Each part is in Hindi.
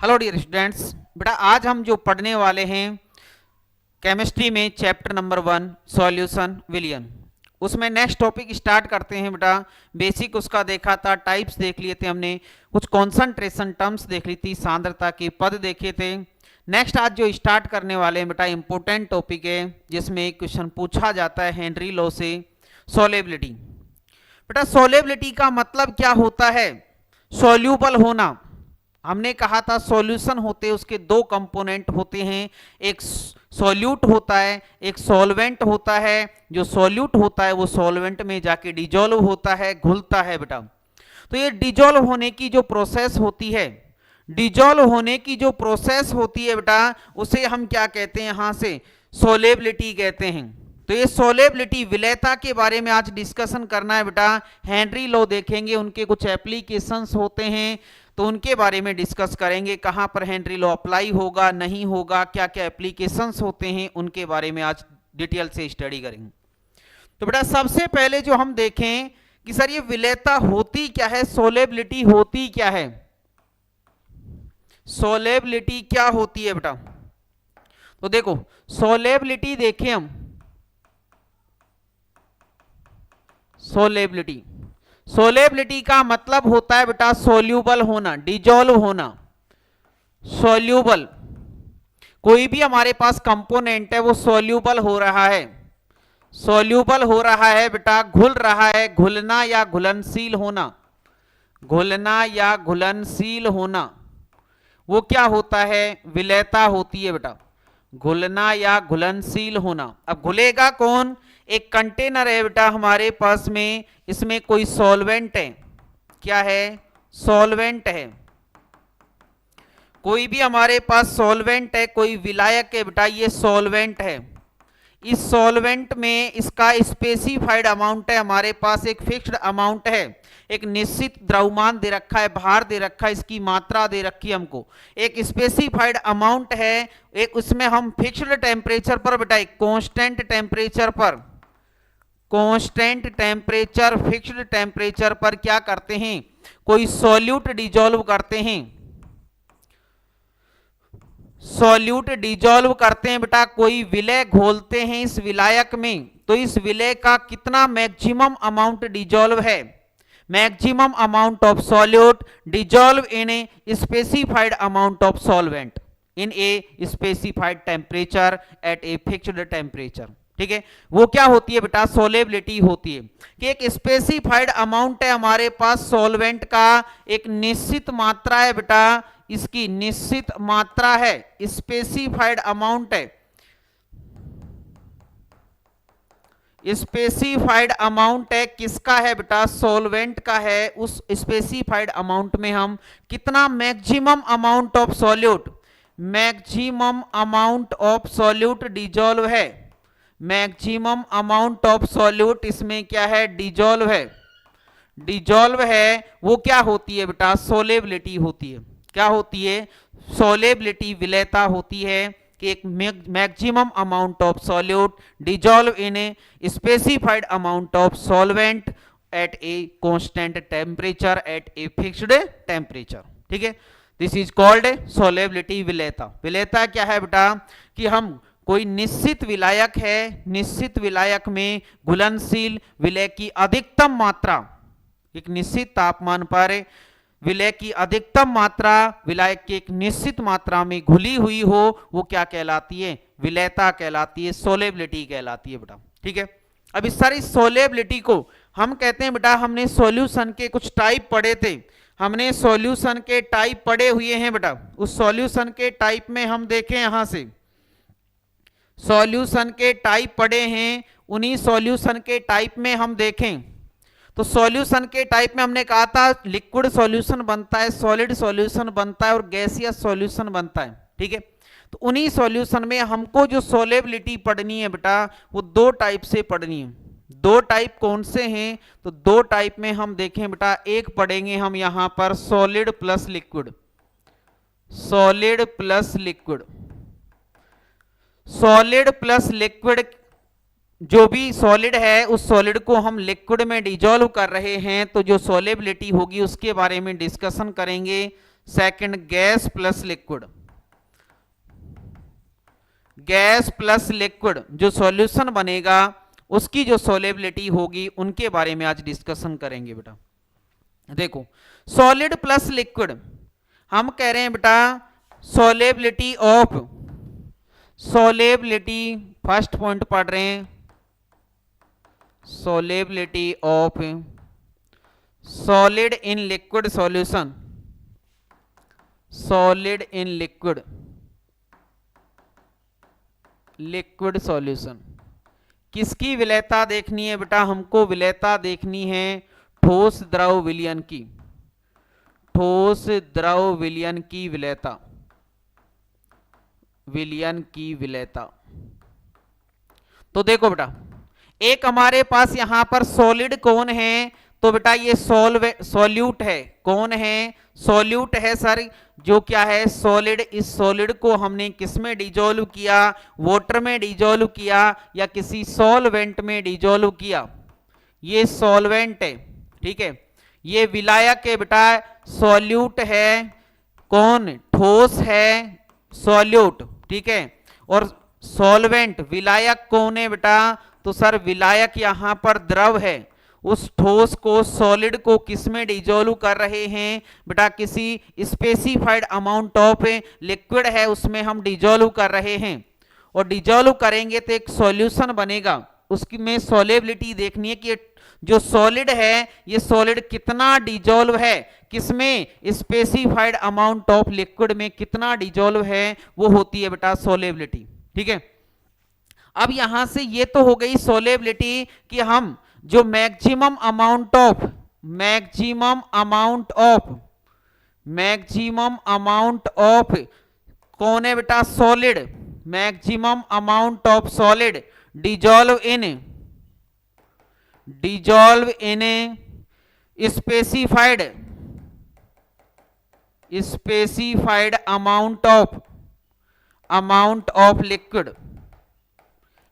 हेलो डियर स्टूडेंट्स, बेटा आज हम जो पढ़ने वाले हैं केमिस्ट्री में चैप्टर नंबर 1 सॉल्यूशन विलियन, उसमें नेक्स्ट टॉपिक स्टार्ट करते हैं। बेटा बेसिक उसका देखा था, टाइप्स देख लिए थे हमने, कुछ कॉन्सेंट्रेशन टर्म्स देख ली थी, सांद्रता के पद देखे थे। नेक्स्ट आज जो स्टार्ट करने वाले हैं बेटा इंपॉर्टेंट टॉपिक है, जिसमें एक क्वेश्चन पूछा जाता है हेनरी लॉ से, सॉल्युबिलिटी। बेटा सॉल्युबिलिटी का मतलब क्या होता है? सॉल्यूबल होना। हमने कहा था सॉल्यूशन होते हैं, उसके दो कंपोनेंट होते हैं, एक सॉल्यूट होता है, एक सॉल्वेंट होता है। जो सॉल्यूट होता है वो सॉल्वेंट में जाके डिजोल्व होता है, घुलता है बेटा। तो ये डिजोल्व होने की जो प्रोसेस होती है, डिजोल्व होने की जो प्रोसेस होती है बेटा, उसे हम क्या कहते हैं? यहां से सोलेबिलिटी कहते हैं। तो ये सोलेबिलिटी विलेयता के बारे में आज डिस्कशन करना है बेटा। हेनरी लॉ देखेंगे, उनके कुछ एप्लीकेशंस होते हैं, तो उनके बारे में डिस्कस करेंगे। कहां पर हेनरी लॉ अप्लाई होगा, नहीं होगा, क्या क्या एप्लीकेशंस होते हैं, उनके बारे में आज डिटेल से स्टडी करेंगे। तो बेटा सबसे पहले जो हम देखें कि सर ये विलेयता होती क्या है, सोलेबिलिटी होती क्या है। सोलेबिलिटी क्या होती है बेटा? तो देखो सोलेबिलिटी देखें हम, सोलेबिलिटी, सोलेबिलिटी का मतलब होता है बेटा सोल्यूबल होना, डिजोल्व होना। सोल्यूबल, कोई भी हमारे पास कंपोनेंट है वो सोल्यूबल हो रहा है, सोल्यूबल हो रहा है बेटा, घुल रहा है। घुलना या घुलनशील होना, घुलना या घुलनशील होना, वो क्या होता है? विलेयता होती है बेटा, घुलना या घुलनशील होना। अब घुलेगा कौन? एक कंटेनर है बेटा हमारे पास में, इसमें कोई सॉल्वेंट है। क्या है? सॉल्वेंट है। कोई भी हमारे पास सॉल्वेंट है, कोई विलायक है बेटा, ये सॉल्वेंट है। इस सॉल्वेंट में इसका स्पेसिफाइड अमाउंट है, हमारे पास एक फिक्स्ड अमाउंट है, एक निश्चित द्रव्यमान दे रखा है, भार दे रखा है, इसकी मात्रा दे रखी है हमको, एक स्पेसिफाइड अमाउंट है। एक उसमें हम फिक्स्ड टेम्परेचर पर बेटा, एक कांस्टेंट टेम्परेचर पर, कांस्टेंट टेम्परेचर, फिक्स्ड टेम्परेचर पर क्या करते हैं? कोई सॉल्यूट डिजोल्व करते हैं, सॉल्यूट डिजोल्व करते हैं बेटा, कोई विलय घोलते हैं इस विलायक में। तो इस विलय का कितना मैक्सिमम अमाउंट डिजोल्व है? Maximum amount of solute dissolve in a specified amount of solvent in a specified temperature at a fixed temperature. ठीक है, वो क्या होती है बेटा? सोलेबिलिटी होती है कि एक स्पेसिफाइड अमाउंट है हमारे पास सॉल्वेंट का, एक निश्चित मात्रा है बेटा, इसकी निश्चित मात्रा है, स्पेसिफाइड अमाउंट है, स्पेसिफाइड अमाउंट है। किसका है बेटा? सॉल्वेंट का है। उस स्पेसिफाइड अमाउंट में हम कितना maximum amount of solute, maximum amount of solute dissolve है, मैक्सिमम अमाउंट ऑफ सॉल्यूट इसमें क्या है? डिजोल्व है, डिजोल्व है। वो क्या होती है बेटा? सोलेबिलिटी होती है। क्या होती है? सोलेबिलिटी, विलेयता होती है कि एक maximum amount of solute dissolve in a specified amount of solvent eight a constant temperature at a fixed temperature. ठीक है, दिस इज कॉल्ड सोलेबिलिटी, विलेयता। विलेयता क्या है बेटा? कि हम कोई निश्चित विलायक है, निश्चित विलायक में घुलनशील विलय की अधिकतम मात्रा, एक निश्चित तापमान पर विलय की अधिकतम मात्रा विलायक की एक निश्चित मात्रा में घुली हुई हो, वो क्या कहलाती है? विलेयता कहलाती है, सोलेबिलिटी कहलाती है बेटा। ठीक है, अब इस सारी सोलेबिलिटी को हम कहते हैं बेटा, हमने सॉल्यूशन के कुछ टाइप पढ़े थे, हमने सॉल्यूशन के टाइप पढ़े हुए हैं बेटा। उस सॉल्यूशन के टाइप में हम देखें, यहां से सॉल्यूशन के टाइप पढ़े हैं, उन्हीं सॉल्यूशन के टाइप में हम देखें तो सॉल्यूशन के टाइप में हमने कहा था लिक्विड सॉल्यूशन बनता है, सॉलिड सॉल्यूशन बनता है और गैसियस सॉल्यूशन बनता है। ठीक है, तो उन्हीं सॉल्यूशन में हमको जो सोलेबिलिटी पढ़नी है बेटा, वो दो टाइप से पढ़नी है। दो टाइप कौन से हैं? तो दो टाइप में हम देखें बेटा, एक पढ़ेंगे हम यहां पर solid plus liquid, solid plus liquid, solid plus liquid. जो भी सॉलिड है उस सॉलिड को हम लिक्विड में डिजोल्व कर रहे हैं, तो जो सोलेबिलिटी होगी उसके बारे में डिस्कशन करेंगे। Second gas plus liquid, gas plus liquid जो सॉल्यूशन बनेगा उसकी जो सॉल्युबिलिटी होगी उनके बारे में आज डिस्कशन करेंगे बेटा। देखो सॉलिड प्लस लिक्विड हम कह रहे हैं बेटा solubility of, solubility first point पढ़ रहे हैं, solubility of solid in liquid solution, solid in liquid solution। किसकी विलेयता देखनी है बेटा? हमको विलेयता देखनी है ठोस द्रव विलयन की, ठोस द्रव विलयन की विलेयता, विलयन की विलेयता। तो देखो बेटा एक हमारे पास यहां पर सॉलिड कौन है, तो बेटा ये सॉल्यूट है, कौन है? सॉल्यूट है सर, जो क्या है सॉलिड। इस सॉलिड को हमने किस में डिजोल्व किया? वाटर में डिजोल्व किया या किसी सॉल्वेंट में डिजोल्व किया? ये सॉल्वेंट है, ठीक है। ये विलायक है बेटा, सॉल्यूट है, कौन? ठोस है, सॉल्यूट, ठीक है। और सॉल्वेंट विलायक कौन है बेटा? तो सर विलायक यहां पर द्रव है, उस ठोस को सॉलिड को किस में डिजोल्व कर रहे हैं बेटा? किसी स्पेसिफाइड अमाउंट ऑफ लिक्विड है उसमें हम डिजोल्व कर रहे हैं, और डिजोल्व करेंगे तो एक सॉल्यूशन बनेगा, उसकी में सॉल्युबिलिटी देखनी है कि जो सॉलिड है ये सॉलिड कितना डिजोल्व है, किसमें? स्पेसिफाइड अमाउंट ऑफ लिक्विड में कितना डिजोल्व है, वो होती है बेटा सॉल्युबिलिटी, ठीक है। अब यहां से ये तो हो गई सॉल्युबिलिटी कि हम जो maximum amount of, maximum amount of, maximum amount of कौन है बेटा? Solid, maximum amount of solid dissolve in specified, specified amount of liquid,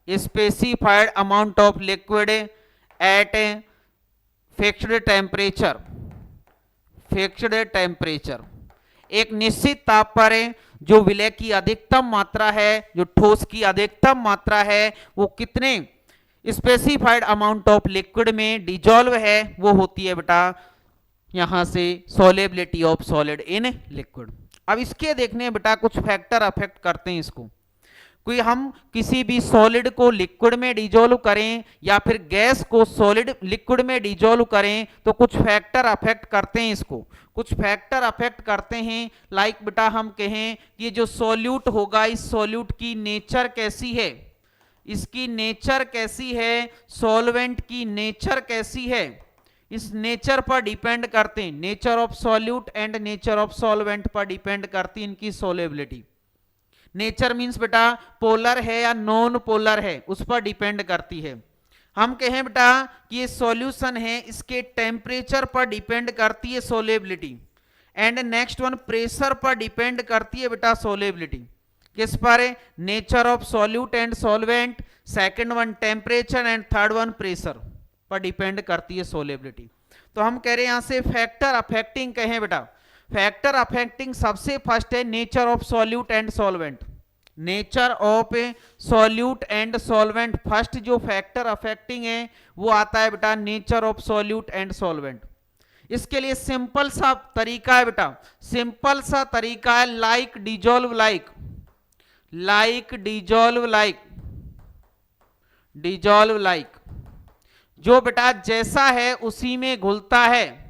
specified amount of liquid at fixed temperature, fixed temperature. एक निश्चित ताप पर जो विलय की अधिकतम मात्रा है, जो ठोस की अधिकतम मात्रा है, वो कितने स्पेसिफाइड अमाउंट ऑफ लिक्विड में डिजोल्व है, वो होती है बेटा यहां से solubility of solid in liquid. अब इसके देखने बेटा कुछ फैक्टर अफेक्ट करते हैं इसको। कोई हम किसी भी सॉलिड को लिक्विड में डिजोल्व करें या फिर गैस को सॉलिड लिक्विड में डिजोल्व करें तो कुछ फैक्टर अफेक्ट करते हैं इसको, कुछ फैक्टर अफेक्ट करते हैं। लाइक बेटा हम कहें कि जो सॉल्यूट होगा, इस सॉल्यूट की नेचर कैसी है, इसकी नेचर कैसी है, सॉल्वेंट की नेचर कैसी है, इस नेचर पर डिपेंड करते हैं। Nature of solute and nature of solvent पर डिपेंड करती है इनकी सॉल्युबिलिटी। नेचर मींस बेटा पोलर है या नॉन पोलर है, उस पर डिपेंड करती है। हम कहें बेटा कि ये सॉल्यूशन है, इसके टेम्परेचर पर डिपेंड करती है solubility. And next one pressure पर डिपेंड करती है बेटा सॉल्युबिलिटी। किस पर? Nature of solute and solvent, second one temperature and third one pressure पर डिपेंड करती है सॉल्युबिलिटी। तो हम कह रहे हैं यहां से फैक्टर अफेक्टिंग कहें बेटा, फैक्टर अफेक्टिंग सबसे फर्स्ट है nature of solute and solvent, nature of solute and solvent. First जो फैक्टर अफेक्टिंग है वो आता है बेटा nature of solute and solvent. इसके लिए सिंपल सा तरीका है बेटा, सिंपल सा तरीका है like dissolve like, like dissolve like, dissolve like. जो बेटा जैसा है उसी में घुलता है,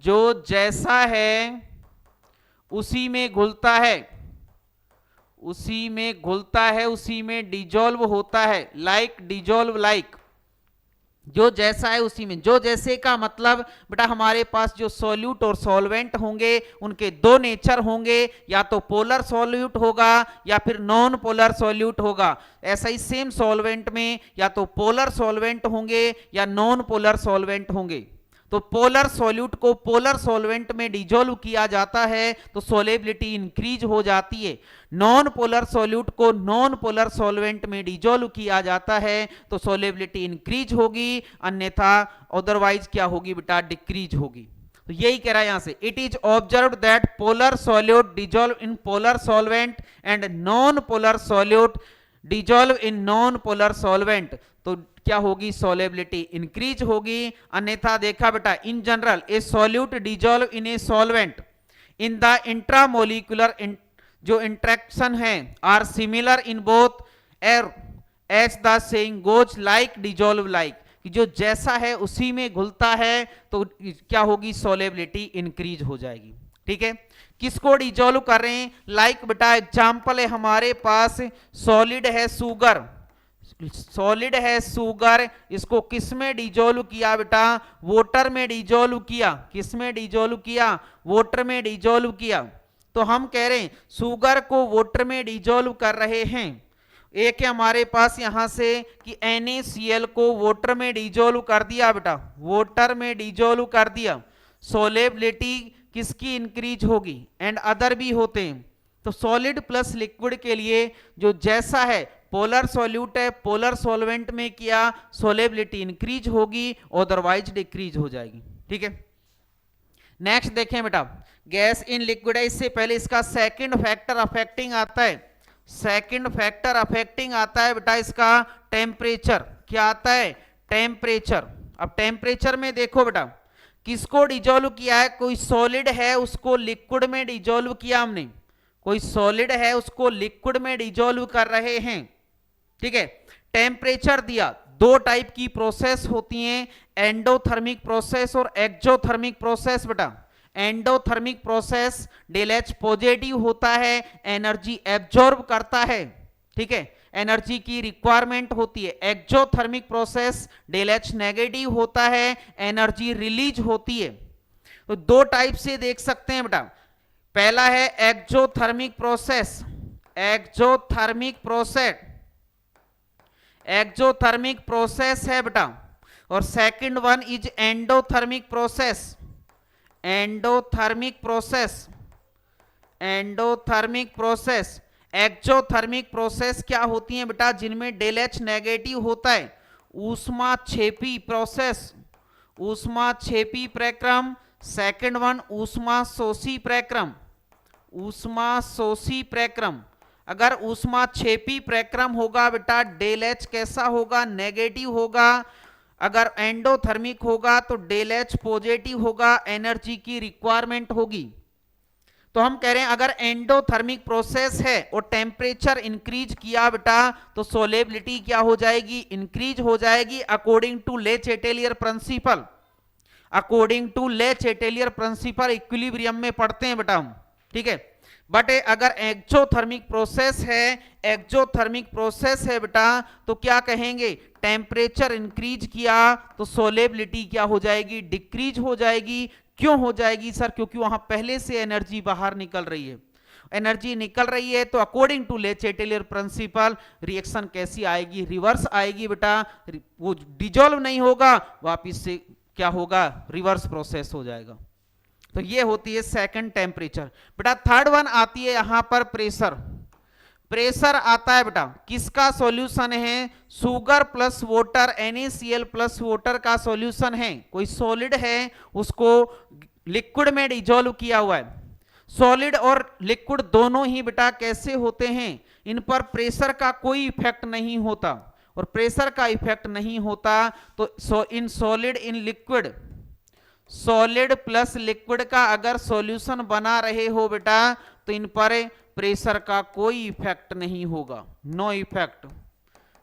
जो जैसा है उसी में घुलता है, उसी में घुलता है, उसी में डिजोल्व होता है। लाइक डिजोल्व लाइक, जो जैसा है उसी में। जो जैसे का मतलब बेटा हमारे पास जो सॉल्यूट और सॉल्वेंट होंगे उनके दो नेचर होंगे, या तो पोलर सॉल्यूट होगा या फिर नॉन पोलर सॉल्यूट होगा। ऐसा ही सेम सॉल्वेंट में या तो पोलर सॉल्वेंट होंगे या नॉन पोलर सॉल्वेंट होंगे। तो पोलर सॉल्यूट को पोलर सॉल्वेंट में डिजोल्व किया जाता है तो सॉल्युबिलिटी इंक्रीज हो जाती है। नॉन पोलर सॉल्यूट को नॉन पोलर सॉल्वेंट में डिजोल्व किया जाता है तो सॉल्युबिलिटी इंक्रीज होगी, अन्यथा अदरवाइज क्या होगी बेटा? डिक्रीज होगी। तो यही कह रहा है यहां से, it is observed that polar solute dissolve in polar solvent and non polar solute dissolve in non polar solvent. तो क्या होगी, सॉल्युबिलिटी इंक्रीज होगी। अन्यथा देखा बेटा, in general a solute dissolve in a solvent in the intramolecular जो इंट्रैक्शन है are similar in both air as the saying goes like dissolve like, कि जो जैसा है उसी में घुलता है, तो क्या होगी, सॉल्युबिलिटी इंक्रीज हो जाएगी। ठीक है, किसको डिजॉल्व कर रहे हैं, लाइक बेटा एग्जांपल है हमारे पास, सॉलिड है शुगर, सॉलिड है शुगर, इसको किस में डिजोल्व किया बेटा, वाटर में डिजोल्व किया। किस में डिजोल्व किया, वाटर में डिजोल्व किया। तो हम कह रहे हैं शुगर को वाटर में डिजोल्व कर रहे हैं। एक है हमारे पास यहां से कि NaCl को वाटर में डिजोल्व कर दिया बेटा, वाटर में डिजोल्व कर दिया, सोलेबिलिटी किसकी इंक्रीज होगी, एंड अदर भी होते हैं। तो सॉलिड प्लस लिक्विड के लिए जो जैसा है, पोलर सॉल्यूट है, पोलर सॉल्वेंट में किया, सोलेबिलिटी इंक्रीज होगी, अदरवाइज डिक्रीज हो जाएगी। ठीक है, नेक्स्ट देखें बेटा, गैस इन लिक्विड है, इससे पहले इसका सेकंड फैक्टर अफेक्टिंग आता है। सेकंड फैक्टर अफेक्टिंग आता है बेटा इसका टेम्परेचर। क्या आता है, टेम्परेचर। अब टेम्परेचर में देखो बेटा, किसको डिजोल्व किया है, कोई सॉलिड है उसको लिक्विड में डिजोल्व किया हमने, कोई सॉलिड है उसको लिक्विड में डिजोल्व कर रहे हैं। ठीक है, टेम्परेचर दिया, दो टाइप की प्रोसेस होती हैं, एंडोथर्मिक प्रोसेस और एक्सोथर्मिक प्रोसेस बेटा। Endothermic process del H positive होता है, एनर्जी एब्जॉर्ब करता है। ठीक है, एनर्जी की रिक्वायरमेंट होती है। Exothermic process del H negative होता है, एनर्जी रिलीज होती है। तो दो टाइप से देख सकते हैं बेटा, पहला है exothermic process, exothermic process, exothermic process है बेटा, और second one is endothermic process, endothermic process, endothermic process. Exothermic process क्या होती है बेटा, जिनमें डेल एच नेगेटिव होता है, ऊष्मा क्षेपी प्रोसेस, ऊष्मा क्षेपी प्रक्रम। सेकंड वन ऊष्मा शोषी प्रक्रम, ऊष्मा शोषी प्रक्रम। अगर ऊष्मा क्षेपी प्रक्रम होगा बेटा, डेल एच कैसा होगा, नेगेटिव होगा। अगर एंडोथर्मिक होगा तो डेल एच पॉजिटिव होगा, एनर्जी की रिक्वायरमेंट होगी। तो हम कह रहे हैं अगर एंडोथर्मिक प्रोसेस है और टेम्परेचर इंक्रीज किया बेटा, तो सोलेबिलिटी क्या हो जाएगी, इंक्रीज हो जाएगी, according to Le Chatelier principal. According to Le Chatelier principal equilibrium में पढ़ते हैं बेटा हम। ठीक है, बट अगर एक्सोथर्मिक प्रोसेस है, एक्सोथर्मिक प्रोसेस है बेटा, तो क्या कहेंगे, टेम्परेचर इंक्रीज किया तो सोलेबिलिटी क्या हो जाएगी, डिक्रीज हो जाएगी। क्यों हो जाएगी सर, क्योंकि वहां पहले से एनर्जी बाहर निकल रही है, एनर्जी निकल रही है। तो according to Le Chatelier principal reaction कैसी आएगी, रिवर्स आएगी बेटा, वो डिजोल्व नहीं होगा, वापिस से क्या होगा, रिवर्स प्रोसेस हो जाएगा। तो ये होती है सेकंड टेम्परेचर बेटा। थर्ड वन आती है यहां पर प्रेशर। प्रेशर आता है बेटा, किसका सॉल्यूशन है, sugar plus water, NaCl plus water का सॉल्यूशन है। कोई सॉलिड है उसको लिक्विड में डिजोल्व किया हुआ है। सॉलिड और लिक्विड दोनों ही बेटा कैसे होते हैं, इन पर प्रेशर का कोई इफेक्ट नहीं होता, और प्रेशर का इफेक्ट नहीं होता तो in solid in liquid, solid plus liquid का अगर सॉल्यूशन बना रहे हो बेटा, तो इन पर प्रेशर का कोई इफेक्ट नहीं होगा, नो इफेक्ट।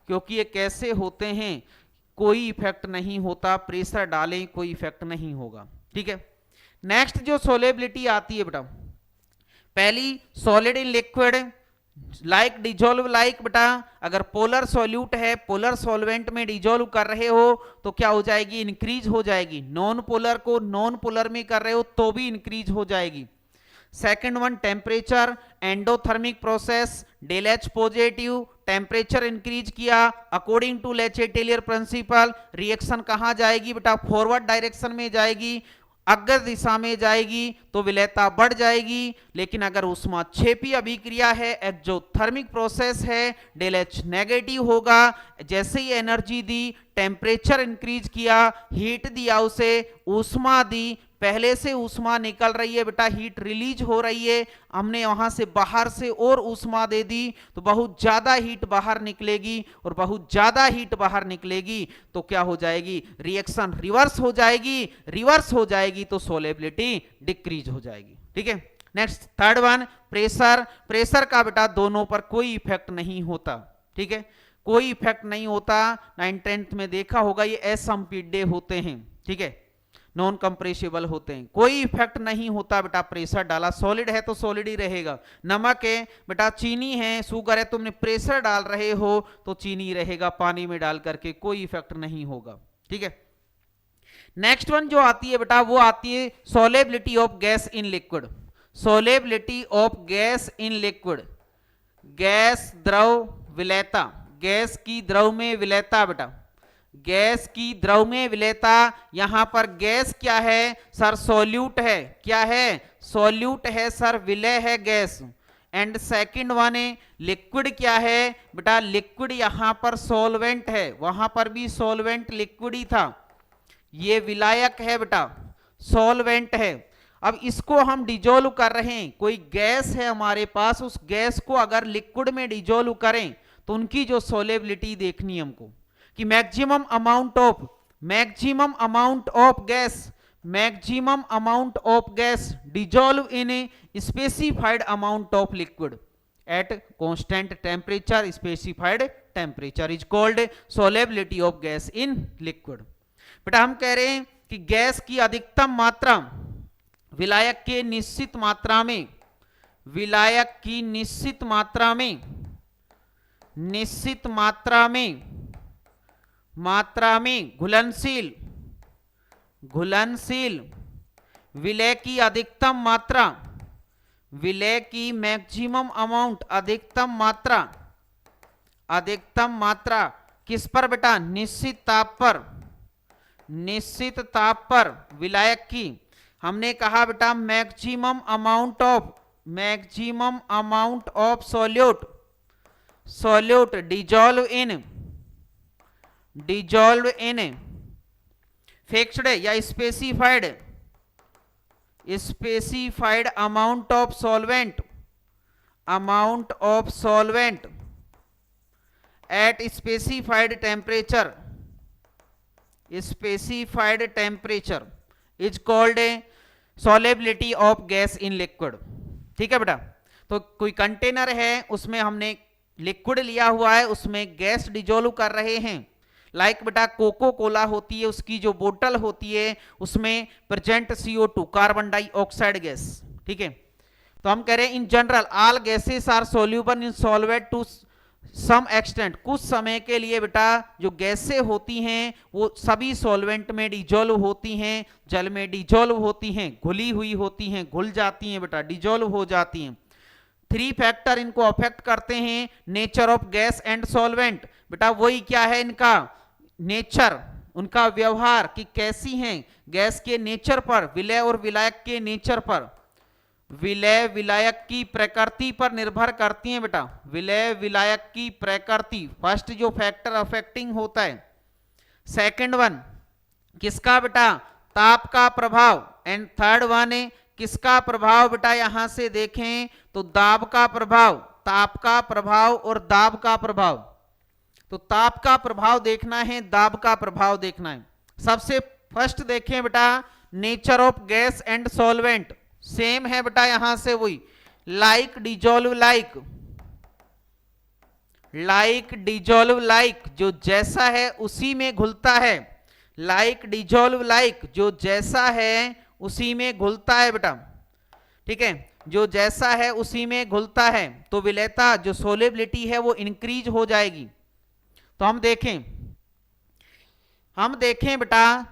क्योंकि ये कैसे होते हैं, कोई इफेक्ट नहीं होता, प्रेशर डालें कोई इफेक्ट नहीं होगा। ठीक है, नेक्स्ट जो सोलेबिलिटी आती है बेटा, पहली solid in liquid like dissolve like बेटा, अगर पोलर सॉल्यूट है, पोलर सॉल्वेंट में डिजोल्व कर रहे हो तो क्या हो जाएगी, इंक्रीज हो जाएगी। नॉन पोलर को नॉन पोलर में कर रहे हो तो भी इंक्रीज हो जाएगी। Second one temperature, endothermic process, del H positive, temperature increase किया, according to Le Chatelier principal reaction कहां जाएगी बेटा, फॉरवर्ड डायरेक्शन में जाएगी। अग्र दिशा में जाएगी तो विलेयता बढ़ जाएगी, लेकिन अगर ऊष्मा क्षेपी अभिक्रिया है, एक्सोथर्मिक प्रोसेस है, डेल एच नेगेटिव होगा। जैसे ही एनर्जी दी, टेम्परेचर इंक्रीज किया, हीट दिया, उसे ऊष्मा दी, पहले से ऊष्मा निकल रही है बेटा, हीट रिलीज हो रही है, हमने वहां से बाहर से और ऊष्मा दे दी तो बहुत ज्यादा हीट बाहर निकलेगी, और बहुत ज्यादा हीट बाहर निकलेगी तो क्या हो जाएगी, रिएक्शन रिवर्स हो जाएगी, रिवर्स हो जाएगी तो सोलेबिलिटी डिक्रीज हो जाएगी। ठीक है, next third one, pressure. Pressure का बेटा दोनों पर कोई इफेक्ट नहीं होता। ठीक है, कोई इफेक्ट नहीं होता। 9th-10th में देखा होगा ये असंपीड्य होते हैं। ठीक है, नॉन कंप्रेसिबल होते हैं, कोई इफेक्ट नहीं होता बेटा। प्रेशर डाला, सॉलिड है तो सॉलिड ही रहेगा। नमक है बेटा, चीनी है, शुगर है, तुमने प्रेशर डाल रहे हो तो चीनी रहेगा, पानी में डाल करके कोई इफेक्ट नहीं होगा। ठीक है, नेक्स्ट वन जो आती है बेटा वो आती है solubility of gas in liquid. Solubility of gas in liquid, gas द्रव विलेयता, गैस की द्रव में विलेयता बेटा, गैस की द्रव में विलेयता। यहां पर गैस क्या है सर, सॉल्यूट है। क्या है, सॉल्यूट है सर, विलय है गैस। एंड सेकंड वन है लिक्विड, क्या है बेटा, लिक्विड यहां पर सॉल्वेंट है, वहां पर भी सॉल्वेंट लिक्विड ही था, ये विलायक है बेटा, सॉल्वेंट है। अब इसको हम डिजोल्व कर रहे हैं, कोई गैस है हमारे पास, उस गैस को अगर लिक्विड में डिजोल्व करें तो उनकी जो सोलेबिलिटी देखनी है हमको, कि maximum amount of gas, maximum amount of gas dissolve in a specified amount of liquid at constant temperature, specified temperature is called solubility of gas in liquid. बेटा हम कह रहे हैं कि गैस की अधिकतम मात्रा विलायक के निश्चित मात्रा में, विलायक की निश्चित मात्रा में, निश्चित मात्रा में, मात्रा में घुलनशील, घुलनशील विलय की अधिकतम मात्रा, विलय की मैक्सिमम अमाउंट, अधिकतम मात्रा, अधिकतम मात्रा किस पर बेटा, निश्चित ताप पर, निश्चित ताप पर विलायक की। हमने कहा बेटा maximum amount of, maximum amount of solute, solute dissolve in, dissolve in fixed या specified, specified amount of solvent, amount of solvent at specified temperature, specified temperature is called a solubility of gas in liquid. ठीक है बेटा, तो कोई कंटेनर है उसमें हमने लिक्विड लिया हुआ है, उसमें गैस डिजोल्व कर रहे हैं, लाइक बेटा कोको कोला होती है, उसकी जो बोतल होती है उसमें present CO2 carbon dioxide gas. ठीक है, तो हम कह रहे हैं in general all gases are soluble in solvent to some extent, कुछ समय के लिए बेटा जो गैसें होती हैं वो सभी सॉल्वेंट में डिजोल्व होती हैं, जल में डिजोल्व होती हैं, घुली हुई होती हैं, घुल जाती हैं बेटा, डिजोल्व हो जाती हैं। 3 फैक्टर इनको अफेक्ट करते हैं, nature of gas and solvent. बेटा वही क्या है इनका नेचर, उनका व्यवहार कि कैसी हैं, गैस के नेचर पर, विलय और विलायक के नेचर पर, विलय विलायक की प्रकृति पर निर्भर करती हैं बेटा, विलय विलायक की प्रकृति फर्स्ट जो फैक्टर अफेक्टिंग होता है। सेकंड वन किसका बेटा, ताप का प्रभाव। एंड थर्ड वन है किसका प्रभाव बेटा, यहां से देखें तो दाब का प्रभाव, ताप का प्रभाव और दाब का प्रभाव। तो ताप का प्रभाव देखना है, दाब का प्रभाव देखना है। सबसे फर्स्ट देखें बेटा nature of gas and solvent, same है बेटा यहां से वही, like dissolve like, like dissolve like, जो जैसा है उसी में घुलता है, लाइक डिजोल्व लाइक, जो जैसा है उसी में घुलता है बेटा। ठीक है, जो जैसा है उसी में घुलता है तो विलेयता जो सोलेबिलिटी है वो इंक्रीज हो जाएगी। तो हम देखें बेटा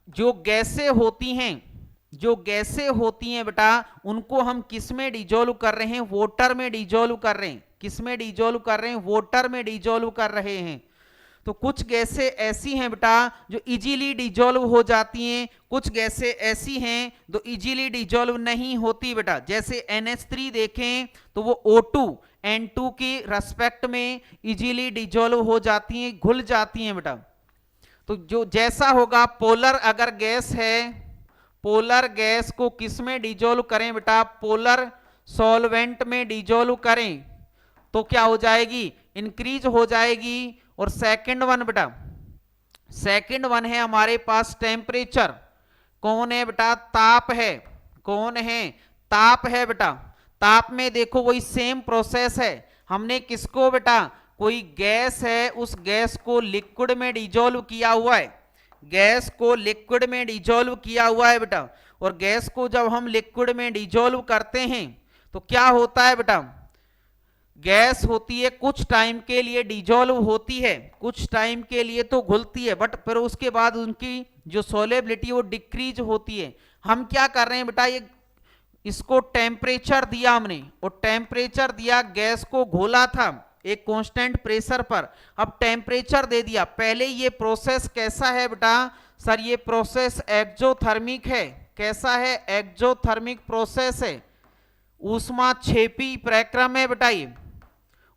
जो गैसें होती हैं, जो गैसें होती हैं बेटा उनको हम किस में डिजोल्व कर रहे हैं, वाटर में डिजोल्व कर रहे हैं। किस में डिजोल्व कर रहे हैं, वाटर में डिजोल्व कर रहे हैं। तो कुछ गैसें ऐसी हैं बेटा जो इजीली डिजोल्व हो जाती हैं, कुछ गैसें ऐसी हैं जो इजीली डिजोल्व नहीं होती बेटा। जैसे NH3 देखें तो वो O2 N2 की रेस्पेक्ट में इजीली डिजोल्व हो जाती हैं, घुल जाती हैं बेटा। तो जो जैसा होगा पोलर अगर गैस है, पोलर गैस को किस में डिजोल्व करें बेटा, पोलर सॉल्वेंट में डिजोल्व करें तो क्या हो जाएगी, इंक्रीज हो जाएगी। और सेकंड वन बेटा, सेकंड वन है हमारे पास टेम्परेचर, कौन है बेटा, ताप है, कौन है, ताप है बेटा। ताप में देखो वही सेम प्रोसेस है, हमने किसको बेटा, कोई गैस है उस गैस को लिक्विड में डिजोल्व किया हुआ है, गैस को लिक्विड में डिजोल्व किया हुआ है बेटा। और गैस को जब हम लिक्विड में डिजोल्व करते हैं तो क्या होता है बेटा, गैस होती है कुछ टाइम के लिए डिजोल्व होती है, कुछ टाइम के लिए तो घुलती है, बट फिर उसके बाद उनकी जो सोलेबिलिटी वो डिक्रीज होती है। हम क्या कर रहे हैं बेटा, ये इसको टेम्परेचर दिया हमने, और टेम्परेचर दिया, गैस को घोला था एक कांस्टेंट प्रेशर पर, अब टेम्परेचर दे दिया। पहले ये प्रोसेस कैसा है बेटा, सर ये प्रोसेस एक्सोथर्मिक है, कैसा है, एक्सोथर्मिक प्रोसेस है, ऊष्माक्षेपी प्रक्रम है बेटा, ये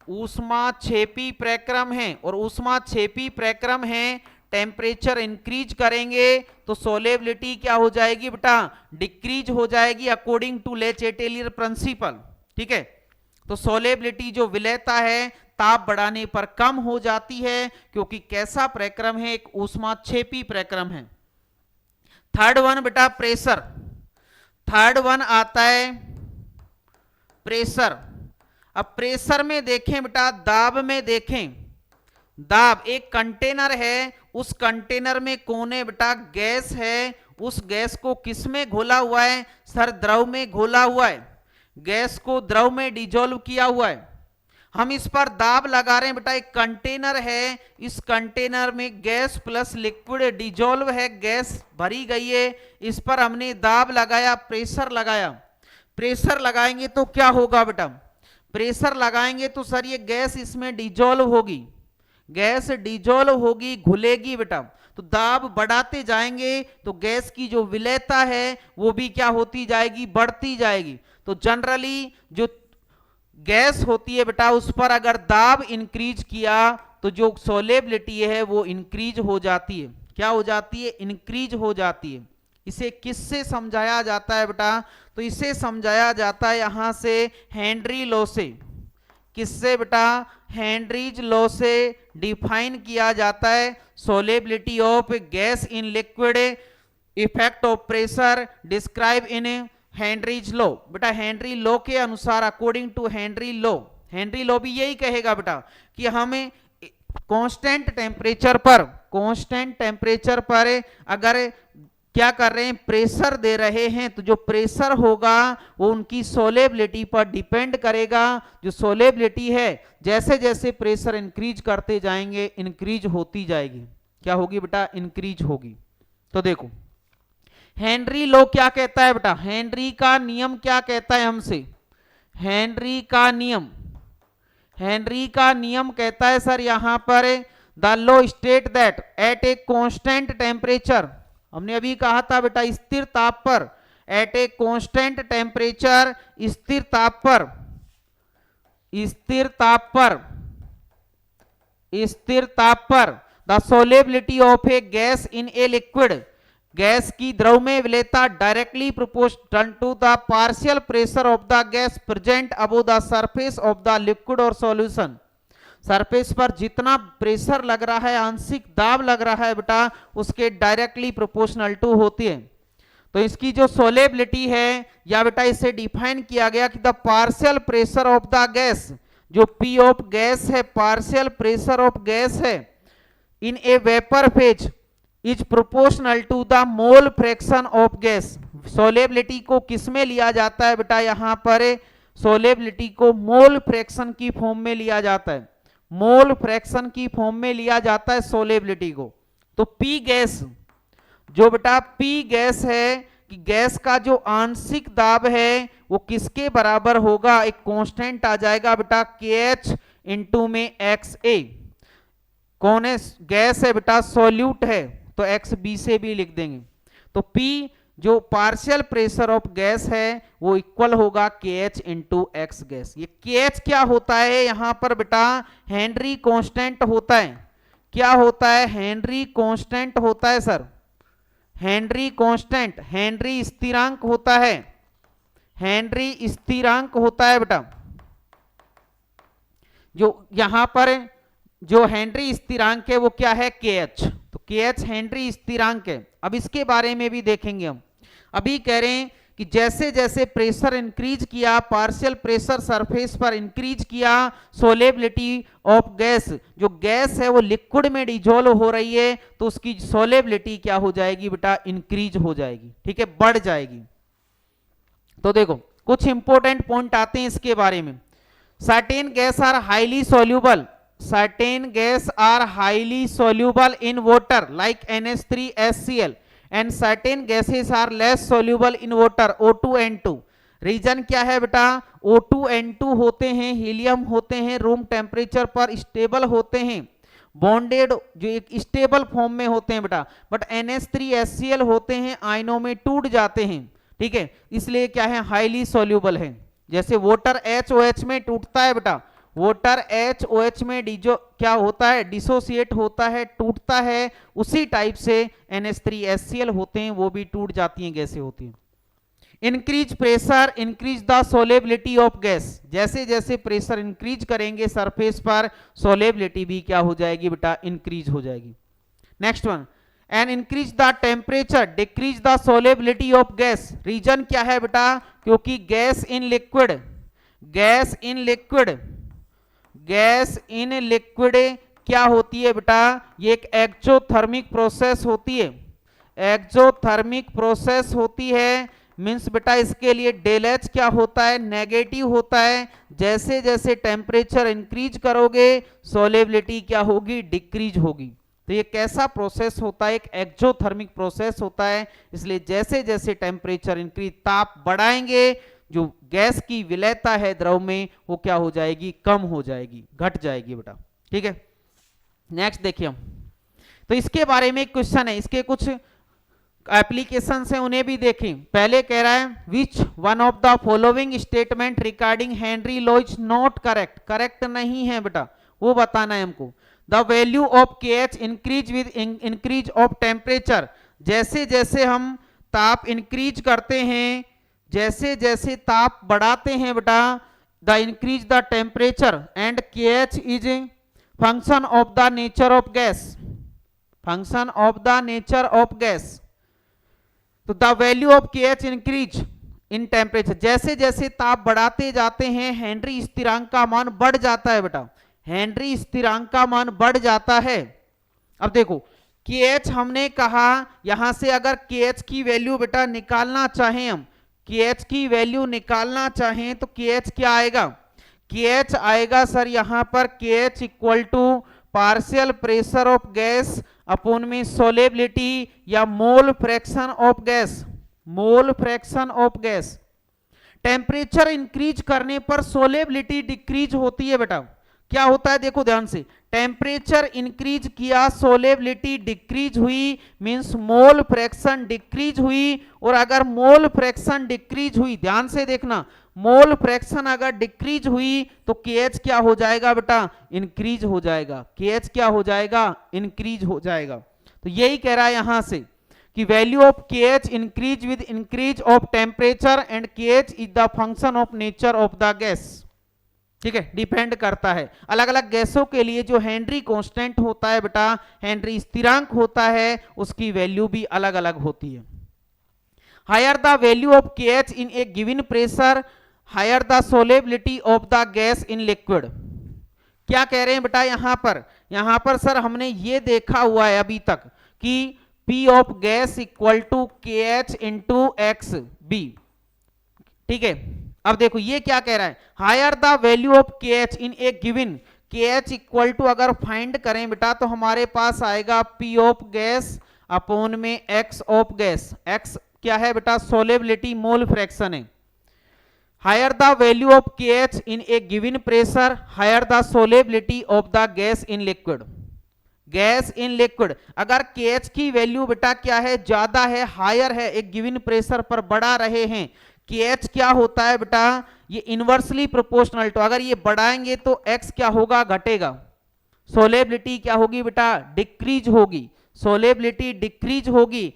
ऊष्माक्षेपी प्रक्रम है। और ऊष्माक्षेपी प्रक्रम है, टेम्परेचर इंक्रीज करेंगे तो सोलेबिलिटी क्या हो जाएगी बेटा, डिक्रीज हो जाएगी according to Le Chatelier principal, ठीक है। तो सोलेबिलिटी जो विलेयता है ताप बढ़ाने पर कम हो जाती है, क्योंकि कैसा प्रक्रम है, एक ऊष्माक्षेपी प्रक्रम है। थर्ड वन बेटा प्रेशर, थर्ड वन आता है प्रेशर। अब प्रेशर में देखें बेटा, दाब में देखें, दाब एक कंटेनर है, उस कंटेनर में कौन है बेटा, गैस है, उस गैस को किस में घोला हुआ है, सर द्रव में घोला हुआ है, गैस को द्रव में डिजोल्व किया हुआ है। हम इस पर दाब लगा रहे हैं बेटा, एक कंटेनर है, इस कंटेनर में गैस प्लस लिक्विड डिजोल्व है, गैस भरी गई है, इस पर हमने दाब लगाया, प्रेशर लगाया। प्रेशर लगाएंगे तो क्या होगा बेटा, प्रेशर लगाएंगे तो सर ये गैस इसमें डिजोल्व होगी, गैस डिजोल्व होगी, घुलेगी बेटा। तो दाब बढ़ाते जाएंगे तो गैस की जो विलेयता है वो भी क्या होती जाएगी, बढ़ती जाएगी। तो जनरली जो गैस होती है बेटा उस पर अगर दाब इंक्रीज किया तो जो सोलेबिलिटी है वो इंक्रीज हो जाती है, क्या हो जाती है, इंक्रीज हो जाती है। इसे किससे समझाया जाता है बेटा, तो इसे समझाया जाता है यहां से हेनरी लॉ से, किससे बेटा, हेनरीज लॉ से डिफाइन किया जाता है solubility of gas in liquid, effect of pressure describe in Henry's law. बेटा हेनरी लॉ के अनुसार, according to Henry law, Henry law भी यही कहेगा बेटा कि हमें कांस्टेंट टेम्परेचर पर, कांस्टेंट टेम्परेचर पर अगर क्या कर रहे हैं, प्रेशर दे रहे हैं, तो जो प्रेशर होगा वो उनकी सोलेबिलिटी पर डिपेंड करेगा। जो सोलेबिलिटी है जैसे जैसे प्रेशर इंक्रीज करते जाएंगे इंक्रीज होती जाएगी, क्या होगी बेटा, इंक्रीज होगी। तो देखो हेनरी लॉ क्या कहता है बेटा, हेनरी का नियम क्या कहता है हमसे, हेनरी का नियम, हेनरी का नियम कहता है सर यहां पर, the law state that at a constant temperature, हमने अभी कहा था बेटा स्थिर ताप पर, एट ए कांस्टेंट टेम्परेचर, स्थिर ताप पर, स्थिर ताप पर, स्थिर ताप पर, the solubility of a gas in a liquid, gas की द्रव में विलेयता directly proportional to the partial pressure of the gas present above the surface of the liquid और सॉल्यूशन। सरफेस पर जितना प्रेशर लग रहा है, आंशिक दाब लग रहा है बेटा, उसके डायरेक्टली प्रोपोर्शनल टू होती है। तो इसकी जो सोलेबिलिटी है या बेटा इसे डिफाइन किया गया कि the partial pressure of the gas, जो पी ऑफ गैस है, पार्शियल प्रेशर ऑफ गैस है in a vapour phase is proportional to the mole fraction of gas. Solubility को किस में लिया जाता है बेटा, यहां पर सोलेबिलिटी को मोल फ्रैक्शन की फॉर्म में लिया जाता है, मोल फ्रैक्शन की फॉर्म में लिया जाता है सोलेबिलिटी को। तो पी गैस, जो बेटा पी गैस है कि गैस का जो आंशिक दाब है वो किसके बराबर होगा, एक कांस्टेंट आ जाएगा बेटा KH इंटू में XA। कौन है, गैस है बेटा, सॉल्यूट है, तो XB से भी लिख देंगे। तो P जो पार्शियल प्रेशर ऑफ गैस है वो इक्वल होगा KH इंटू एक्स गैस। ये KH क्या होता है यहां पर बेटा, हेनरी कांस्टेंट होता है। क्या होता है, हेनरी कांस्टेंट होता है सर, हेनरी कांस्टेंट, हेनरी स्थिरांक होता है, हेनरी स्थिरांक होता है बेटा। जो यहां पर जो हेनरी स्थिरांक है वो क्या है, के एच। तो के एच हेनरी स्थिरांक है। अब इसके बारे में भी देखेंगे हम। अभी कह रहे हैं कि जैसे जैसे प्रेशर इंक्रीज किया, पार्शियल प्रेशर सरफेस पर इंक्रीज किया, सोलेबिलिटी ऑफ गैस, जो गैस है वो लिक्विड में डिजोल्व हो रही है, तो उसकी सोलेबिलिटी क्या हो जाएगी बेटा, इंक्रीज हो जाएगी, ठीक है, बढ़ जाएगी। तो देखो कुछ इंपॉर्टेंट पॉइंट आते हैं इसके बारे में। Certain gas are highly soluble, certain gas are highly soluble in water like NH3HCl and certain gases are less soluble in water O2N2। Reason क्या है बेटा, O2N2 होते हैं, हीलियम होते हैं, रूम टेम्परेचर पर स्टेबल होते हैं, बॉन्डेड जो एक स्टेबल फॉर्म में होते हैं बेटा, बट NH3HCl होते हैं आयनों में टूट जाते हैं, ठीक है, इसलिए क्या है, हाईली सोल्यूबल है। जैसे वाटर HOH में टूटता है बेटा, वाटर HOH में डिजो क्या होता है, डिसोसिएट होता है, टूटता है, उसी टाइप से NH3HCl होते हैं, वो भी टूट जाती हैं, गैसें होती हैं। Increase pressure increase the solubility of gas, जैसे जैसे प्रेशर इंक्रीज करेंगे सरफेस पर, सोलेबिलिटी भी क्या हो जाएगी बेटा, इंक्रीज हो जाएगी। Next one, and increase the temperature decrease the solubility of gas. Reason क्या है बेटा, क्योंकि gas in liquid, gas in liquid, gas in liquid क्या होती है बेटा, ये एक एक्सोथर्मिक प्रोसेस होती है, एक्सोथर्मिक प्रोसेस होती है। मींस बेटा इसके लिए डेल एच क्या होता है, नेगेटिव होता है। जैसे जैसे टेम्परेचर इंक्रीज करोगे सोलेबिलिटी क्या होगी, डिक्रीज होगी। तो ये कैसा प्रोसेस होता है, एक एक्सोथर्मिक प्रोसेस होता है, इसलिए जैसे जैसे टेम्परेचर इंक्रीज, ताप बढ़ाएंगे, जो गैस की विलयता है द्रव में वो क्या हो जाएगी, कम हो जाएगी, घट जाएगी बेटा, ठीक है। नेक्स्ट देखिए हम, तो इसके बारे में क्वेश्चन है, इसके कुछ एप्लीकेशन है उन्हें भी देखें। पहले कह रहा है which one of the following statement regarding Henry law is not correct, correct नहीं है बेटा, वो बताना है हमको। The value of K H increase with increase of temperature, जैसे जैसे हम ताप इंक्रीज करते हैं, जैसे जैसे ताप बढ़ाते हैं बेटा, the increase the temperature and K H is function of the nature of gas, function of the nature of gas. तो the value of K H increase in temperature, जैसे जैसे ताप बढ़ाते जाते हैं हेनरी स्थिरांक का मान बढ़ जाता है बेटा, हेनरी स्थिरांक का मान बढ़ जाता है। अब देखो के एच हमने कहा, यहां से अगर के एच की वैल्यू बेटा निकालना चाहें हम, के एच की वैल्यू निकालना चाहें तो के एच क्या आएगा, के एच आएगा सर यहां पर K H equal to partial pressure of gas upon में सोलेबिलिटी या mole fraction of gas, mole fraction of gas. Temperature increase करने पर सोलेबिलिटी डिक्रीज होती है बेटा, क्या होता है देखो ध्यान से, टेम्परेचर इंक्रीज किया सोलेबिलिटी डिक्रीज हुई, मींस मोल फ्रैक्शन डिक्रीज हुई। और अगर मोल फ्रैक्शन डिक्रीज हुई, ध्यान से देखना, मोल फ्रैक्शन अगर डिक्रीज हुई तो केएच क्या हो जाएगा बेटा, इंक्रीज हो जाएगा, केएच क्या हो जाएगा, इंक्रीज हो जाएगा। तो यही कह रहा है यहां से कि value of KH increase with increase of temperature and KH is the function of nature of the gas, ठीक है, डिपेंड करता है। अलग अलग गैसों के लिए जो हेनरी कांस्टेंट होता है बेटा, हेनरी स्थिरांक होता है, उसकी वैल्यू भी अलग अलग होती है। Higher the value of KH in a given pressure, higher the solubility of the gas in liquid. क्या कह रहे हैं बेटा यहां पर सर हमने ये देखा हुआ है अभी तक कि P of gas equal to K H into X B, ठीक है। अब देखो ये क्या कह रहा है, higher the value of K H in a given, K H equal to अगर फाइंड करें बेटा तो हमारे पास आएगा P ऑफ गैस अपॉन में एक्स ऑफ गैस। एक्स क्या है बेटा, सोलेबिलिटी मोल फ्रैक्शन है। Higher the value of K H in a given pressure, higher the solubility of the gas in liquid, gas in liquid. अगर के एच की वैल्यू बेटा क्या है, ज्यादा है, हायर है, एक गिवन प्रेशर पर बढ़ा रहे हैं, के एच क्या होता है बेटा, ये इनवर्सली प्रोपोर्शनल टू, अगर ये बढ़ाएंगे तो एक्स क्या होगा, घटेगा, सोलेबिलिटी क्या होगी बेटा, डिक्रीज होगी, सोलेबिलिटी डिक्रीज होगी।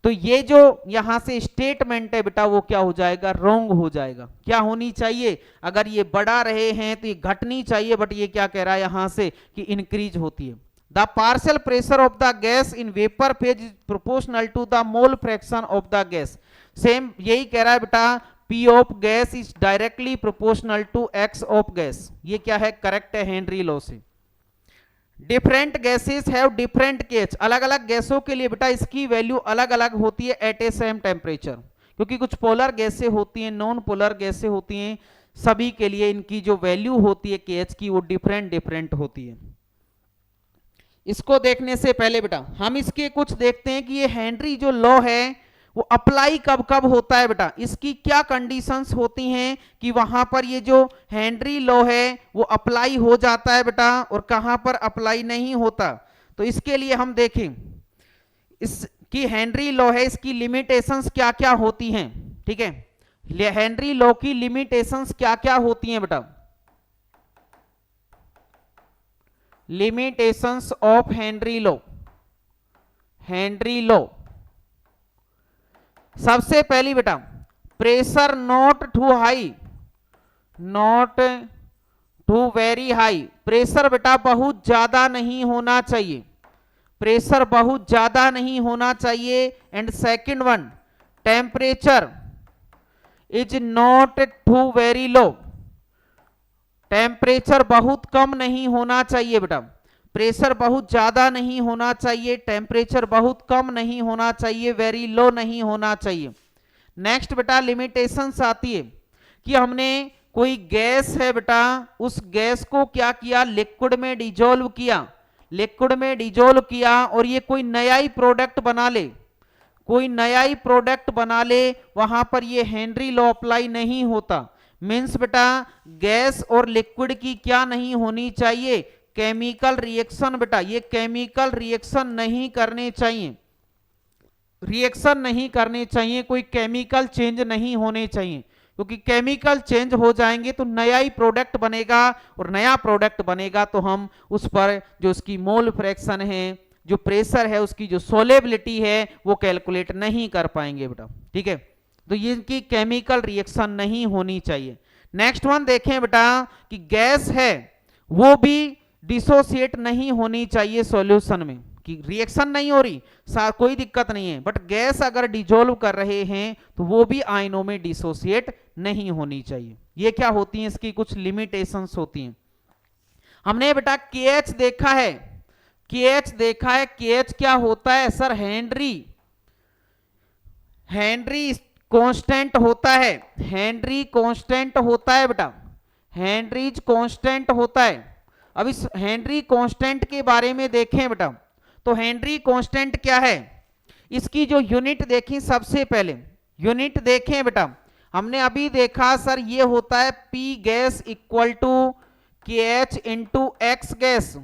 तो ये जो यहां से स्टेटमेंट है बेटा वो क्या हो जाएगा, रॉन्ग हो जाएगा। क्या होनी चाहिए, अगर ये बढ़ा रहे हैं तो ये घटनी चाहिए, बट ये क्या कह रहा है यहां से कि इंक्रीज होती है। The partial pressure of the gas in vapour phase is proportional to the mole fraction of the gas. Same यही कह रहा है बेटा, P of gas is directly proportional to X of gas. ये क्या है, करेक्ट है हेनरी लॉ से। Different gases have different KH, अलग अलग गैसों के लिए बेटा इसकी वैल्यू अलग अलग होती है एट ए सेम टेम्परेचर, क्योंकि कुछ पोलर गैसें होती हैं, नॉन पोलर गैसें होती हैं, सभी के लिए इनकी जो वैल्यू होती है केच की वो डिफरेंट डिफरेंट होती है। इसको देखने से पहले बेटा हम इसके कुछ देखते हैं कि ये हेनरी जो लॉ है वो अप्लाई कब कब होता है बेटा, इसकी क्या कंडीशंस होती हैं कि वहां पर ये जो हेनरी लॉ है वो अप्लाई हो जाता है बेटा, और कहां पर अप्लाई नहीं होता। तो इसके लिए हम देखें इसकी हेनरी लॉ है, इसकी लिमिटेशंस क्या क्या होती हैं। ठीक है, हेनरी लॉ की लिमिटेशंस क्या क्या होती हैं बेटा, limitations of Henry law. Henry law सबसे पहली बेटा, pressure not too high, not too very high, pressure बेटा बहुत ज्यादा नहीं होना चाहिए, प्रेशर बहुत ज्यादा नहीं होना चाहिए। And second one, temperature is not too very low, temperature बहुत कम नहीं होना चाहिए बेटा, प्रेशर बहुत ज्यादा नहीं होना चाहिए, टेम्परेचर बहुत कम नहीं होना चाहिए, वेरी लो नहीं होना चाहिए। नेक्स्ट बेटा लिमिटेशंस आती है कि हमने कोई गैस है बेटा, उस गैस को क्या किया, लिक्विड में डिजोल्व किया, लिक्विड में डिजोल्व किया और ये कोई नया ही प्रोडक्ट बना ले, कोई नया ही प्रोडक्ट बना ले, वहां पर ये हेनरी लॉ अप्लाई नहीं होता। मीन्स बेटा गैस और लिक्विड की क्या नहीं होनी चाहिए, केमिकल रिएक्शन बेटा, ये केमिकल रिएक्शन नहीं करने चाहिए, रिएक्शन नहीं करने चाहिए, कोई केमिकल चेंज नहीं होने चाहिए, क्योंकि केमिकल चेंज हो जाएंगे तो नया ही प्रोडक्ट बनेगा, और नया प्रोडक्ट बनेगा तो हम उस पर जो उसकी मोल फ्रैक्शन है, जो प्रेशर है, उसकी जो सोलेबिलिटी है वो कैलकुलेट नहीं कर पाएंगे बेटा। ठीक है, तो ये इनकी केमिकल रिएक्शन नहीं होनी चाहिए। नेक्स्ट वन देखें बेटा कि गैस है वो भी डिसोसिएट नहीं होनी चाहिए सॉल्यूशन में, कि रिएक्शन नहीं हो रही कोई दिक्कत नहीं है, बट गैस अगर डिजोल्व कर रहे हैं तो वो भी आयनों में डिसोसिएट नहीं होनी चाहिए। ये क्या होती हैं, इसकी कुछ लिमिटेशंस होती हैं। हमने बेटा KH देखा है, KH देखा है, KH क्या होता है सर, हेनरी, हेनरी कांस्टेंट होता है, हेनरी कांस्टेंट होता है बेटा, हेनरीज कांस्टेंट होता है। अब इस हेनरी कांस्टेंट के बारे में देखें बेटा, तो हेनरी कांस्टेंट क्या है, इसकी जो यूनिट देखी सबसे पहले, यूनिट देखें बेटा, हमने अभी देखा सर ये होता है P gas equal to KH into X gas.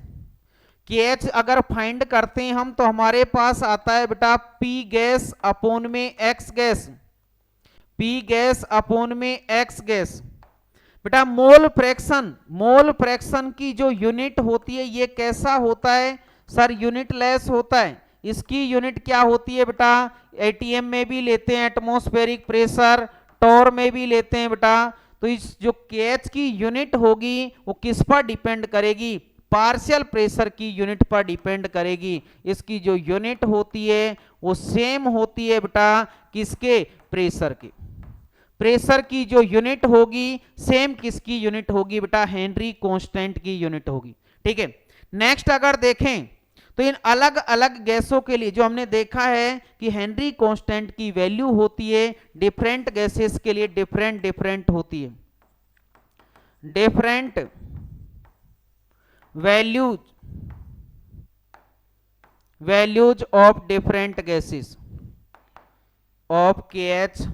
KH अगर फाइंड करते हैं हम तो हमारे पास आता है बेटा P गैस अपोन में X gas, P gas upon में X गैस। बेटा मोल फ्रैक्शन, मोल फ्रैक्शन की जो यूनिट होती है ये कैसा होता है सर, यूनिट लेस होता है। इसकी यूनिट क्या होती है बेटा, ATM में भी लेते हैं, एटमॉस्फेरिक प्रेशर, टॉर में भी लेते हैं बेटा। तो इस जो KH की यूनिट होगी वो किस पर डिपेंड करेगी, पार्शियल प्रेशर की यूनिट पर डिपेंड करेगी। इसकी जो यूनिट होती है वो सेम होती है बेटा किसके, प्रेशर के, प्रेशर की जो यूनिट होगी सेम किसकी यूनिट होगी बेटा, हेनरी कांस्टेंट की यूनिट होगी। ठीक है, नेक्स्ट अगर देखें तो इन अलग अलग गैसों के लिए जो हमने देखा है कि हेनरी कांस्टेंट की वैल्यू होती है डिफरेंट गैसेस के लिए डिफरेंट डिफरेंट होती है, different values, values of different gases of KH,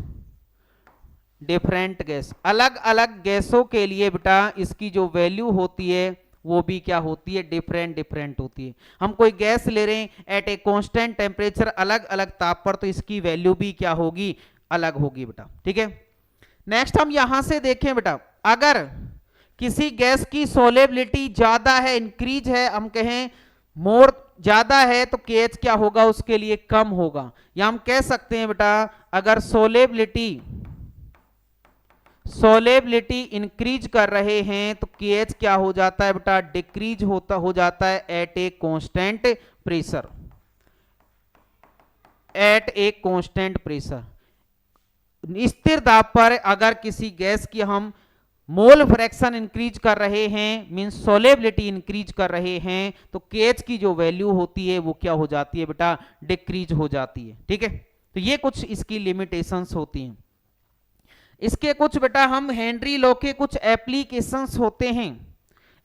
different gas, अलग अलग गैसों के लिए बेटा इसकी जो वैल्यू होती है वो भी क्या होती है, डिफरेंट डिफरेंट होती है। हम कोई गैस ले रहे हैं एट ए कांस्टेंट टेम्परेचर, अलग अलग ताप पर, तो इसकी वैल्यू भी क्या होगी, अलग होगी बेटा। ठीक है, नेक्स्ट हम यहां से देखें बेटा, अगर किसी गैस की सोलेबिलिटी ज्यादा है, इंक्रीज है, हम कहें मोर ज्यादा है तो केएच क्या होगा, उसके लिए कम होगा। या हम कह सकते हैं बेटा अगर सोलेबिलिटी इंक्रीज कर रहे हैं तो केएच क्या हो जाता है बेटा, डिक्रीज हो जाता है at a constant pressure, at a constant pressure. स्थिर दाब पर अगर किसी गैस की हम मोल फ्रैक्शन इंक्रीज कर रहे हैं, मींस सोलेबिलिटी इंक्रीज कर रहे हैं, तो केएच की जो वैल्यू होती है वो क्या हो जाती है बेटा, डिक्रीज हो जाती है। ठीक है, तो ये कुछ इसकी लिमिटेशंस होती हैं। इसके कुछ बेटा हम हेनरी लॉ के कुछ एप्लीकेशंस होते हैं।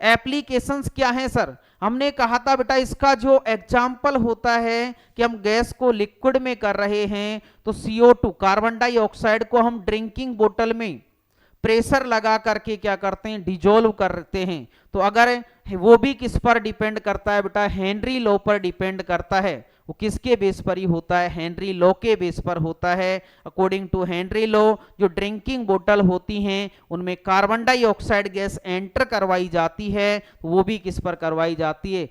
एप्लीकेशंस क्या है सर, हमने कहा था बेटा इसका जो एग्जाम्पल होता है कि हम गैस को लिक्विड में कर रहे हैं तो CO2 कार्बन डाइऑक्साइड को हम ड्रिंकिंग बोतल में प्रेशर लगा करके क्या करते हैं, डिजोल्व करते हैं। तो अगर वो भी किस पर डिपेंड करता है बेटा, हेनरी लॉ पर डिपेंड करता है। वो किसके बेस पर ही होता है, हेनरी लॉ के बेस पर होता है। अकॉर्डिंग टू हेनरी लॉ जो ड्रिंकिंग बोतल होती हैं उनमें कार्बन डाइऑक्साइड गैस एंटर करवाई जाती है, वो भी किस पर करवाई जाती है,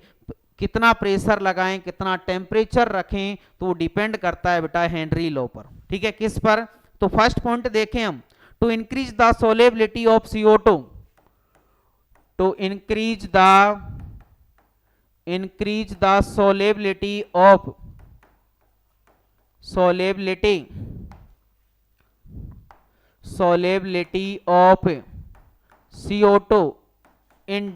कितना प्रेशर लगाएं, कितना टेम्परेचर रखें, तो वो डिपेंड करता है बेटा हेनरी लॉ पर। ठीक है, किस पर, तो फर्स्ट पॉइंट देखें हम, to increase the solubility of CO2, to increase the solubility of CO2 in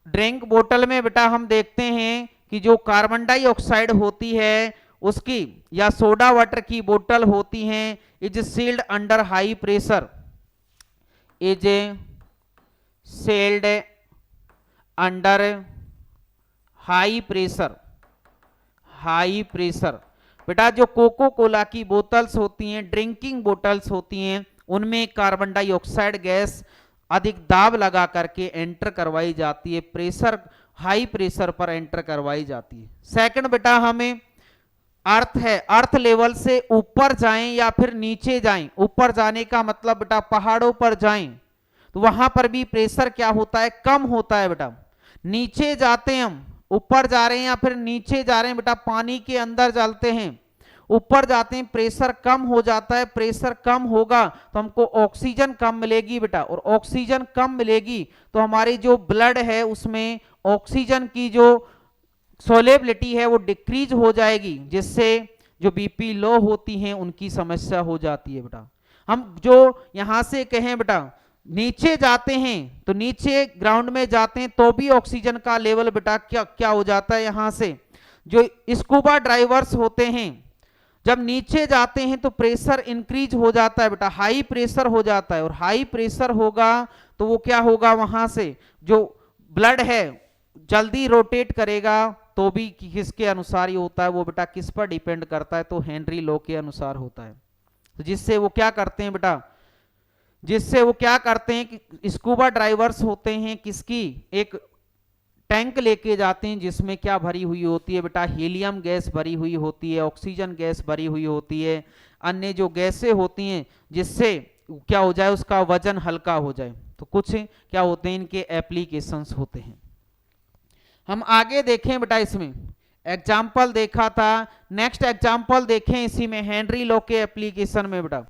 drink बोतल में बेटा हम देखते हैं कि जो कार्बन डाइऑक्साइड होती है उसकी या सोडा वाटर की बोतल होती हैं, is sealed under high pressure, is sealed under high pressure. बेटा जो कोको कोला की बोतल्स होती हैं, ड्रिंकिंग बोतल्स होती हैं, उनमें कार्बन डाइऑक्साइड गैस अधिक दाब लगा करके एंटर करवाई जाती है, प्रेशर हाई प्रेशर पर एंटर करवाई जाती है। सेकंड बेटा हमें अर्थ है, अर्थ लेवल से ऊपर जाएं या फिर नीचे जाएं, ऊपर जाने का मतलब बेटा पहाड़ों पर जाएं तो वहां पर भी प्रेशर क्या होता है, कम होता है बेटा। नीचे जाते हैं हम, ऊपर जा रहे हैं या फिर नीचे जा रहे हैं बेटा, पानी के अंदर चलते हैं, ऊपर जाते हैं प्रेशर कम हो जाता है। प्रेशर कम होगा तो हमको ऑक्सीजन कम मिलेगी बेटा, और ऑक्सीजन कम मिलेगी तो हमारी जो ब्लड है उसमें ऑक्सीजन की जो सोलेबिलिटी है वो डिक्रीज हो जाएगी, जिससे जो बीपी लो होती हैं उनकी समस्या हो जाती है बेटा। हम जो यहां से कहें बेटा नीचे जाते हैं तो नीचे ग्राउंड में जाते हैं तो भी ऑक्सीजन का लेवल बेटा क्या हो जाता है, यहां से जो स्कूबा ड्राइवर्स होते हैं जब नीचे जाते हैं तो प्रेशर इंक्रीज हो जाता है बेटा, हाई प्रेशर हो जाता है, और हाई प्रेशर होगा तो वो क्या होगा, वहां से जो ब्लड है जल्दी रोटेट करेगा, तो भी किसके अनुसार ही होता है वो बेटा, किस पर डिपेंड करता है, तो हेनरी लॉ के अनुसार होता है। तो जिससे वो क्या करते हैं बेटा, जिससे वो क्या करते हैं कि स्कूबा ड्राइवर्स होते हैं किसकी, एक टैंक लेके जाते हैं जिसमें क्या भरी हुई होती है बेटा, हीलियम गैस भरी हुई होती है, ऑक्सीजन गैस भरी हुई होती है, अन्य जो गैसें होती हैं जिससे क्या हो जाए, उसका वजन हल्का हो जाए। तो कुछ क्या होते हैं इनके एप्लीकेशंस होते हैं। हम आगे देखें बेटा, इसमें एग्जाम्पल देखा था, नेक्स्ट एग्जाम्पल देखें इसी में हेनरी लॉ के एप्लीकेशन में बेटा।